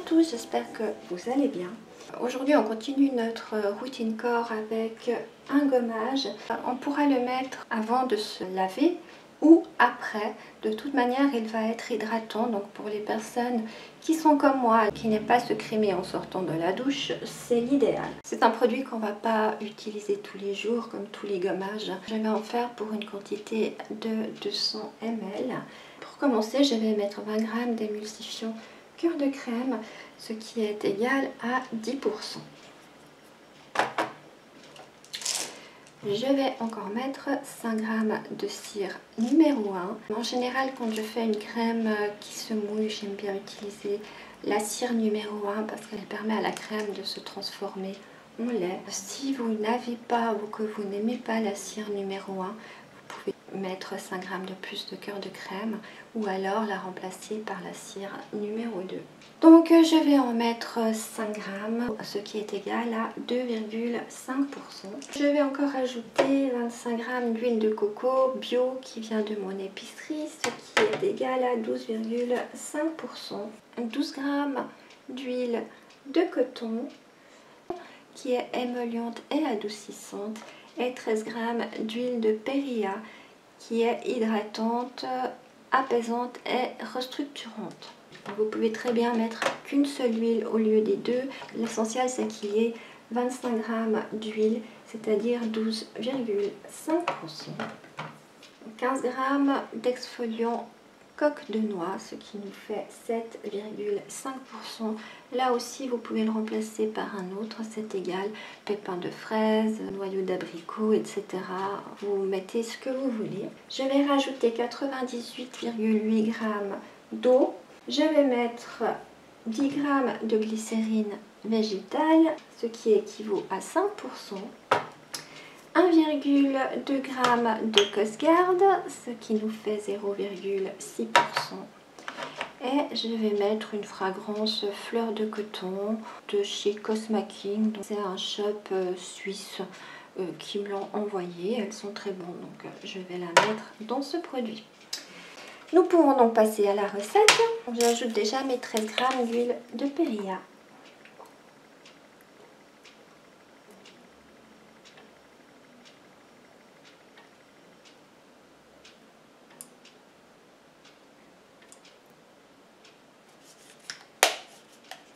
tous, j'espère que vous allez bien. Aujourd'hui on continue notre routine corps avec un gommage. On pourra le mettre avant de se laver ou après. De toute manière il va être hydratant, donc pour les personnes qui sont comme moi, qui n'aiment pas se crémer en sortant de la douche, c'est l'idéal. C'est un produit qu'on ne va pas utiliser tous les jours comme tous les gommages. Je vais en faire pour une quantité de 200 ml. Pour commencer, je vais mettre 20 g d'émulsifiant cœur de crème, ce qui est égal à 10%. Je vais encore mettre 5 g de cire numéro 1. En général, quand je fais une crème qui se mouille, j'aime bien utiliser la cire numéro 1 parce qu'elle permet à la crème de se transformer en lait. Si vous n'avez pas ou que vous n'aimez pas la cire numéro 1, vous pouvez mettre 5 g de plus de cœur de crème ou alors la remplacer par la cire numéro 2. Donc je vais en mettre 5 g, ce qui est égal à 2,5%. Je vais encore ajouter 25 g d'huile de coco bio qui vient de mon épicerie, ce qui est égal à 12,5%. 12 g d'huile de coton qui est émolliente et adoucissante et 13 g d'huile de périlla qui est hydratante, apaisante et restructurante. Vous pouvez très bien mettre qu'une seule huile au lieu des deux. L'essentiel c'est qu'il y ait 25 g d'huile, c'est-à-dire 12,5%. 15 g d'exfoliant coque de noix, ce qui nous fait 7,5%. Là aussi vous pouvez le remplacer par un autre, c'est égal, pépins de fraise, noyaux d'abricot, etc. Vous mettez ce que vous voulez. Je vais rajouter 98,8 g d'eau. Je vais mettre 10 g de glycérine végétale, ce qui équivaut à 5%. 1,2 g de Cosgarde, ce qui nous fait 0,6%. Et je vais mettre une fragrance fleur de coton de chez Cosmaking. C'est un shop suisse qui me l'ont envoyé. Elles sont très bonnes, donc je vais la mettre dans ce produit. Nous pouvons donc passer à la recette. J'ajoute déjà mes 13 g d'huile de périlla.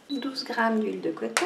« 12 g d'huile de coton.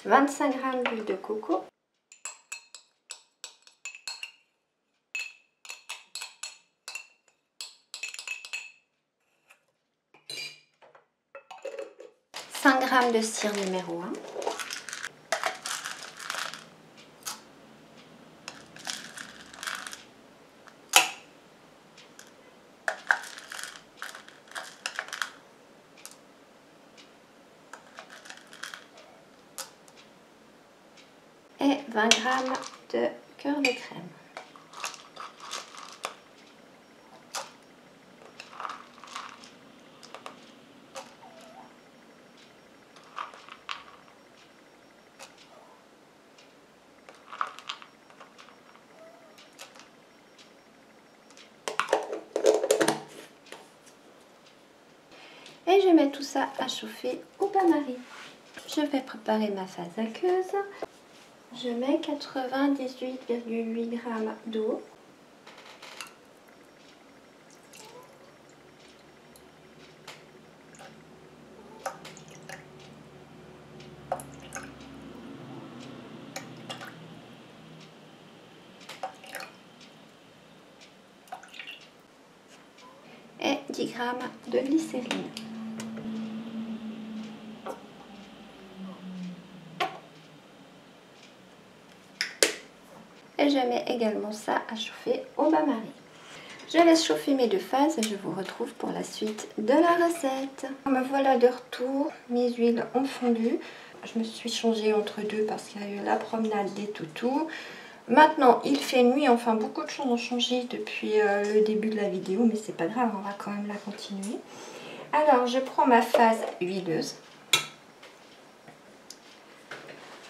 « 25 g d'huile de coco. » « 5 g de cire numéro 1. Et 20 g de cœur de crème. Et je mets tout ça à chauffer au bain-marie. Je vais préparer ma phase aqueuse. Je mets 98,8 g d'eau. Et 10 g de glycérine. Et je mets également ça à chauffer au bain-marie. Je laisse chauffer mes 2 phases et je vous retrouve pour la suite de la recette. Me voilà de retour, mes huiles ont fondu. Je me suis changée entre deux parce qu'il y a eu la promenade des toutous. Maintenant il fait nuit, enfin beaucoup de choses ont changé depuis le début de la vidéo, mais c'est pas grave, on va quand même la continuer. Alors je prends ma phase huileuse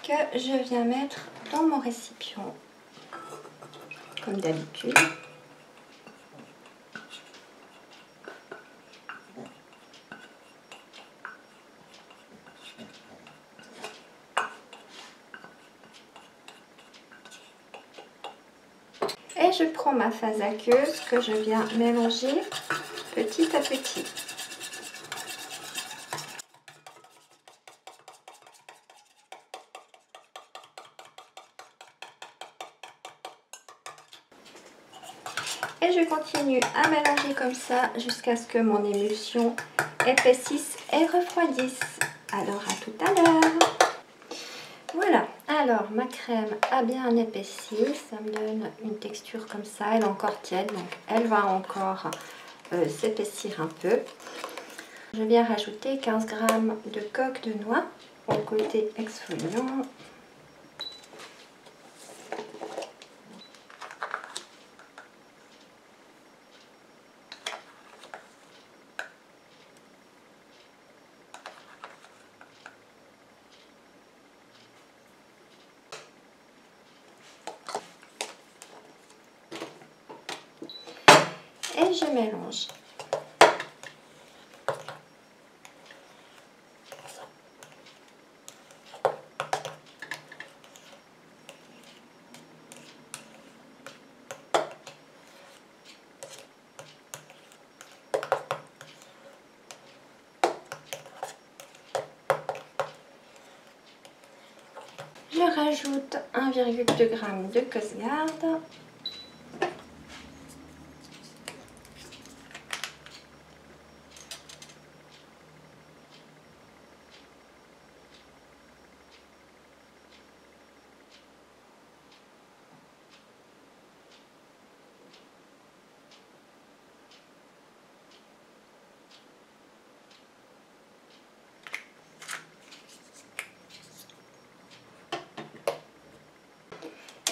que je viens mettre dans mon récipient comme d'habitude. Et je prends ma phase aqueuse que je viens mélanger petit à petit. Et je continue à mélanger comme ça jusqu'à ce que mon émulsion épaississe et refroidisse. Alors à tout à l'heure. Voilà, alors ma crème a bien épaissi, ça me donne une texture comme ça, elle est encore tiède, donc elle va encore s'épaissir un peu. Je viens rajouter 15 g de coque de noix au côté exfoliant. Et je mélange. Je rajoute 1,2 g de Cosgarde.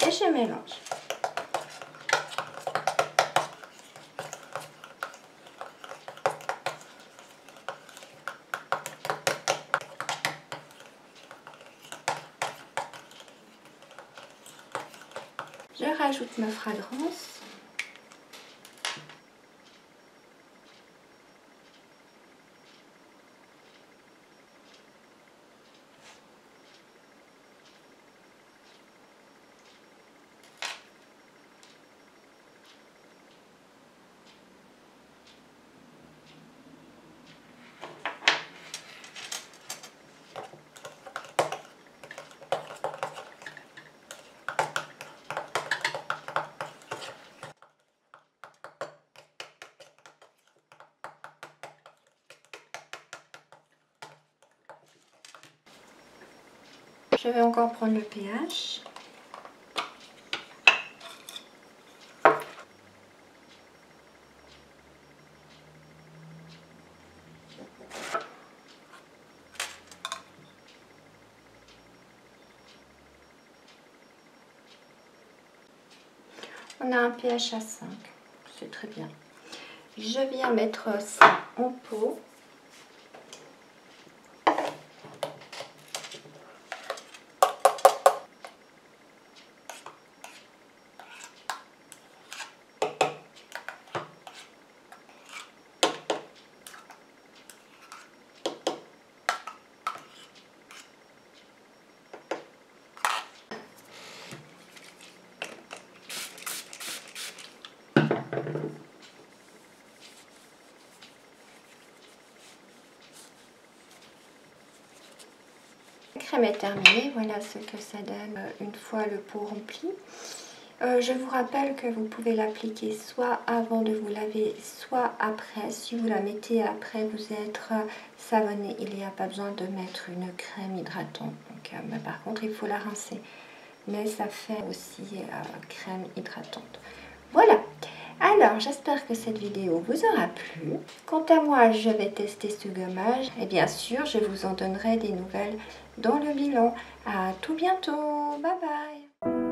Et je mélange. Je rajoute ma fragrance. Je vais encore prendre le pH. On a un pH à 5, c'est très bien. Je viens mettre ça en pot. La crème est terminée, voilà ce que ça donne une fois le pot rempli. Je vous rappelle que vous pouvez l'appliquer soit avant de vous laver, soit après. Si vous la mettez après vous être savonné, il n'y a pas besoin de mettre une crème hydratante. Donc, mais par contre, il faut la rincer. Mais ça fait aussi crème hydratante. Voilà. Alors, j'espère que cette vidéo vous aura plu. Quant à moi, je vais tester ce gommage et bien sûr, je vous en donnerai des nouvelles dans le bilan. À tout bientôt. Bye bye.